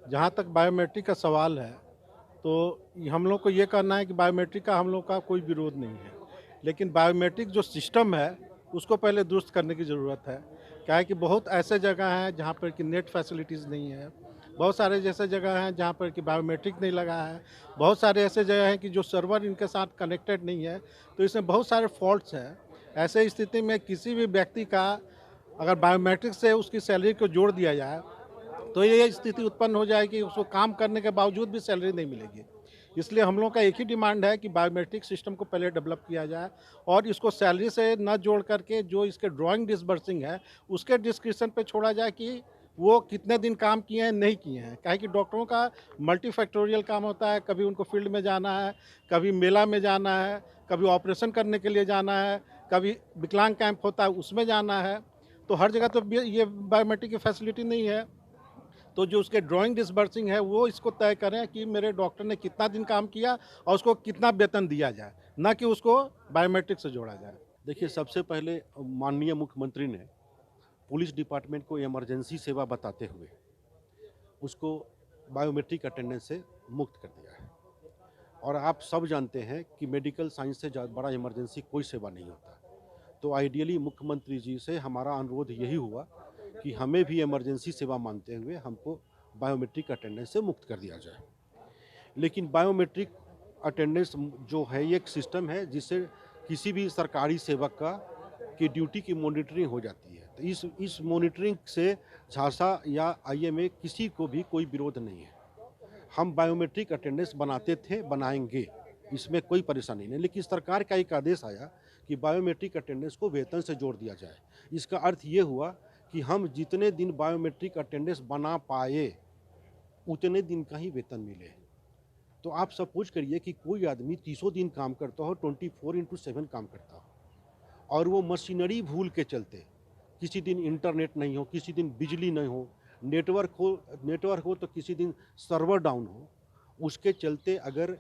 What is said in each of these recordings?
जहाँ तक बायोमेट्रिक का सवाल है, तो हम लोग को ये करना है कि बायोमेट्रिक का हम लोग का कोई विरोध नहीं है। लेकिन बायोमेट्रिक जो सिस्टम है, उसको पहले दुरुस्त करने की ज़रूरत है। क्या है कि बहुत ऐसे जगह हैं जहाँ पर कि नेट फैसिलिटीज़ नहीं है। बहुत सारे जैसे जगह हैं जहाँ पर कि बायोमेट्रिक नहीं लगा है। बहुत सारे ऐसे जगह हैं कि जो सर्वर इनके साथ कनेक्टेड नहीं है, तो इसमें बहुत सारे फॉल्ट्स हैं। ऐसे स्थिति में किसी भी व्यक्ति का अगर बायोमेट्रिक से उसकी सैलरी को जोड़ दिया जाए, तो ये स्थिति उत्पन्न हो जाएगी कि उसको काम करने के बावजूद भी सैलरी नहीं मिलेगी। इसलिए हम लोग का एक ही डिमांड है कि बायोमेट्रिक सिस्टम को पहले डेवलप किया जाए और इसको सैलरी से न जोड़ करके जो इसके ड्राइंग डिसबर्सिंग है, उसके डिस्क्रिप्शन पे छोड़ा जाए कि वो कितने दिन काम किए हैं, नहीं किए हैं। काहे कि डॉक्टरों का मल्टीफैक्टोरियल काम होता है, कभी उनको फील्ड में जाना है, कभी मेला में जाना है, कभी ऑपरेशन करने के लिए जाना है, कभी विकलांग कैंप होता है उसमें जाना है। तो हर जगह तो ये बायोमेट्रिक की फैसिलिटी नहीं है। तो जो उसके ड्राइंग डिसबर्सिंग है वो इसको तय करें कि मेरे डॉक्टर ने कितना दिन काम किया और उसको कितना वेतन दिया जाए, ना कि उसको बायोमेट्रिक से जोड़ा जाए। देखिए, सबसे पहले माननीय मुख्यमंत्री ने पुलिस डिपार्टमेंट को इमरजेंसी सेवा बताते हुए उसको बायोमेट्रिक अटेंडेंस से मुक्त कर दिया है। और आप सब जानते हैं कि मेडिकल साइंस से बड़ा इमरजेंसी कोई सेवा नहीं होता। तो आइडियली मुख्यमंत्री जी से हमारा अनुरोध यही हुआ कि हमें भी इमरजेंसी सेवा मानते हुए हमको बायोमेट्रिक अटेंडेंस से मुक्त कर दिया जाए। लेकिन बायोमेट्रिक अटेंडेंस जो है ये एक सिस्टम है जिससे किसी भी सरकारी सेवक का की ड्यूटी की मॉनिटरिंग हो जाती है। तो इस मॉनिटरिंग से झांसा या आईएमए किसी को भी कोई विरोध नहीं है। हम बायोमेट्रिक अटेंडेंस बनाते थे, बनाएंगे, इसमें कोई परेशानी नहीं। लेकिन सरकार का एक आदेश आया कि बायोमेट्रिक अटेंडेंस को वेतन से जोड़ दिया जाए। इसका अर्थ ये हुआ कि हम जितने दिन बायोमेट्रिक अटेंडेंस बना पाए उतने दिन का ही वेतन मिले। तो आप सपोज करिए कि कोई आदमी 30 दिन काम करता हो, 24/7 काम करता हो और वो मशीनरी भूल के चलते, किसी दिन इंटरनेट नहीं हो, किसी दिन बिजली नहीं हो, नेटवर्क हो तो किसी दिन सर्वर डाउन हो, उसके चलते अगर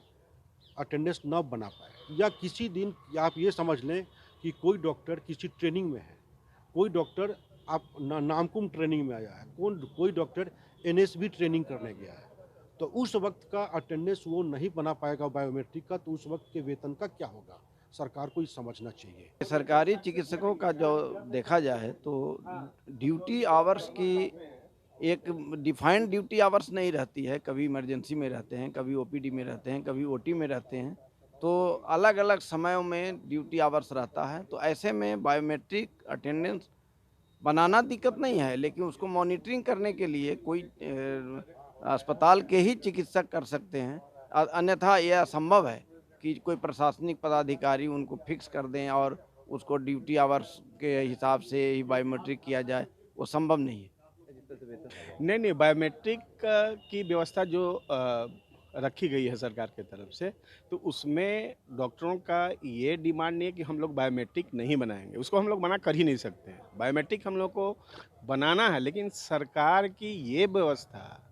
अटेंडेंस न बना पाए या किसी दिन आप ये समझ लें कि कोई डॉक्टर किसी ट्रेनिंग में है, कोई डॉक्टर आप नामकुम ट्रेनिंग में आया है, कोई डॉक्टर एनएसबी ट्रेनिंग करने गया है, तो उस वक्त का अटेंडेंस वो नहीं बना पाएगा बायोमेट्रिक का, तो उस वक्त के वेतन का क्या होगा? सरकार को ये समझना चाहिए। सरकारी चिकित्सकों का जो देखा जाए तो ड्यूटी आवर्स की एक डिफाइंड ड्यूटी आवर्स नहीं रहती है। कभी इमरजेंसी में रहते हैं, कभी ओपीडी में रहते हैं, कभी ओटी में रहते हैं। तो अलग अलग समयों में ड्यूटी आवर्स रहता है। तो ऐसे में बायोमेट्रिक अटेंडेंस बनाना दिक्कत नहीं है, लेकिन उसको मॉनिटरिंग करने के लिए कोई अस्पताल के ही चिकित्सक कर सकते हैं। अन्यथा यह असंभव है कि कोई प्रशासनिक पदाधिकारी उनको फिक्स कर दें और उसको ड्यूटी आवर्स के हिसाब से ही बायोमेट्रिक किया जाए, वो संभव नहीं है। नहीं, नहीं, बायोमेट्रिक की व्यवस्था जो रखी गई है सरकार की तरफ से, तो उसमें डॉक्टरों का ये डिमांड नहीं है कि हम लोग बायोमेट्रिक नहीं बनाएँगे, उसको हम लोग मना कर ही नहीं सकते हैं। बायोमेट्रिक हम लोग को बनाना है, लेकिन सरकार की ये व्यवस्था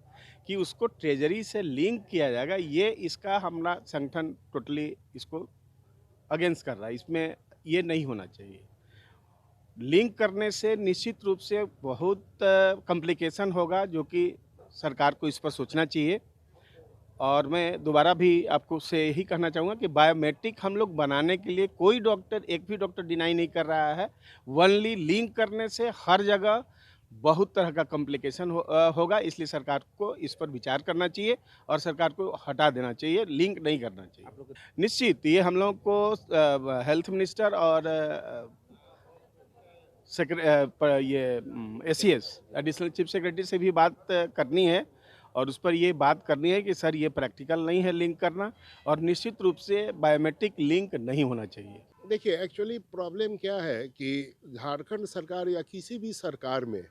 कि उसको ट्रेज़री से लिंक किया जाएगा, ये इसका हमारा संगठन टोटली इसको अगेंस्ट कर रहा है। इसमें ये नहीं होना चाहिए। लिंक करने से निश्चित रूप से बहुत कॉम्प्लिकेशन होगा, जो कि सरकार को इस पर सोचना चाहिए। और मैं दोबारा भी आपको से यही कहना चाहूँगा कि बायोमेट्रिक हम लोग बनाने के लिए कोई डॉक्टर, एक भी डॉक्टर डिनाई नहीं कर रहा है। ओनली लिंक करने से हर जगह बहुत तरह का कॉम्प्लिकेशन होगा, इसलिए सरकार को इस पर विचार करना चाहिए और सरकार को हटा देना चाहिए, लिंक नहीं करना चाहिए। निश्चित ये हम लोग को हेल्थ मिनिस्टर और एसीएस एडिशनल चीफ सेक्रेटरी से भी बात करनी है और उस पर ये बात करनी है कि सर ये प्रैक्टिकल नहीं है लिंक करना, और निश्चित रूप से बायोमेट्रिक लिंक नहीं होना चाहिए। देखिए, एक्चुअली प्रॉब्लम क्या है कि झारखंड सरकार या किसी भी सरकार में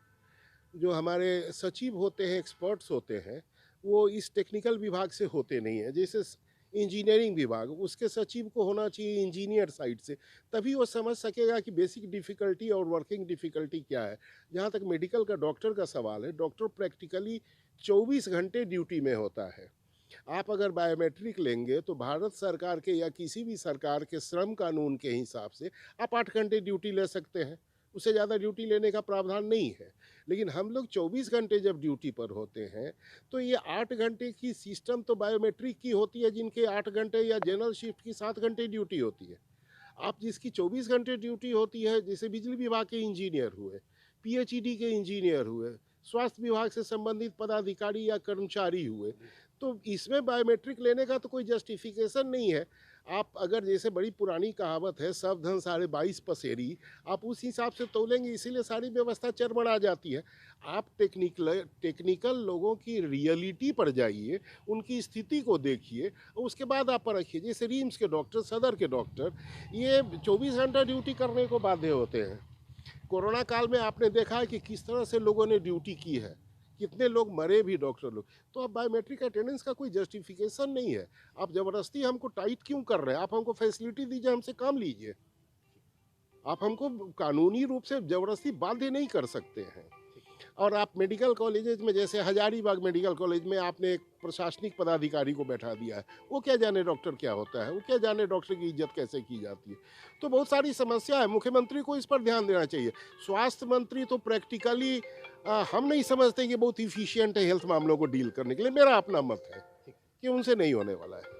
जो हमारे सचिव होते हैं, एक्सपर्ट्स होते हैं, वो इस टेक्निकल विभाग से होते नहीं हैं। जैसे इंजीनियरिंग विभाग, उसके सचिव को होना चाहिए इंजीनियर साइड से, तभी वो समझ सकेगा कि बेसिक डिफ़िकल्टी और वर्किंग डिफ़िकल्टी क्या है। जहाँ तक मेडिकल का डॉक्टर का सवाल है, डॉक्टर प्रैक्टिकली 24 घंटे ड्यूटी में होता है। आप अगर बायोमेट्रिक लेंगे तो भारत सरकार के या किसी भी सरकार के श्रम कानून के हिसाब से आप 8 घंटे ड्यूटी ले सकते हैं। उससे ज़्यादा ड्यूटी लेने का प्रावधान नहीं है। लेकिन हम लोग 24 घंटे जब ड्यूटी पर होते हैं तो ये 8 घंटे की सिस्टम तो बायोमेट्रिक की होती है, जिनके 8 घंटे या जनरल शिफ्ट की 7 घंटे ड्यूटी होती है। आप जिसकी 24 घंटे ड्यूटी होती है, जैसे बिजली विभाग के इंजीनियर हुए, पीएचईडी के इंजीनियर हुए, स्वास्थ्य विभाग से संबंधित पदाधिकारी या कर्मचारी हुए, तो इसमें बायोमेट्रिक लेने का तो कोई जस्टिफिकेशन नहीं है। आप अगर जैसे बड़ी पुरानी कहावत है, सब धन साढ़े 22 पसेरी, आप उस हिसाब से तोलेंगे, इसीलिए सारी व्यवस्था चरमरा जाती है। आप टेक्निकल लोगों की रियलिटी पर जाइए, उनकी स्थिति को देखिए, और उसके बाद आप परखिए। जैसे रिम्स के डॉक्टर, सदर के डॉक्टर, ये 24 घंटा ड्यूटी करने को बाध्य होते हैं। कोरोना काल में आपने देखा है कि किस तरह से लोगों ने ड्यूटी की है, कितने लोग मरे भी, डॉक्टर लोग। तो अब बायोमेट्रिक अटेंडेंस का कोई जस्टिफिकेशन नहीं है। आप ज़बरदस्ती हमको टाइट क्यों कर रहे हैं? आप हमको फैसिलिटी दीजिए, हमसे काम लीजिए। आप हमको कानूनी रूप से ज़बरदस्ती बाध्य नहीं कर सकते हैं। और आप मेडिकल कॉलेजेस में, जैसे हजारीबाग मेडिकल कॉलेज में आपने एक प्रशासनिक पदाधिकारी को बैठा दिया है, वो क्या जाने डॉक्टर क्या होता है, वो क्या जाने डॉक्टर की इज्जत कैसे की जाती है। तो बहुत सारी समस्या है, मुख्यमंत्री को इस पर ध्यान देना चाहिए। स्वास्थ्य मंत्री तो प्रैक्टिकली हम नहीं समझते कि बहुत इफिशियंट है हेल्थ मामलों को डील करने के लिए। मेरा अपना मत है कि उनसे नहीं होने वाला है।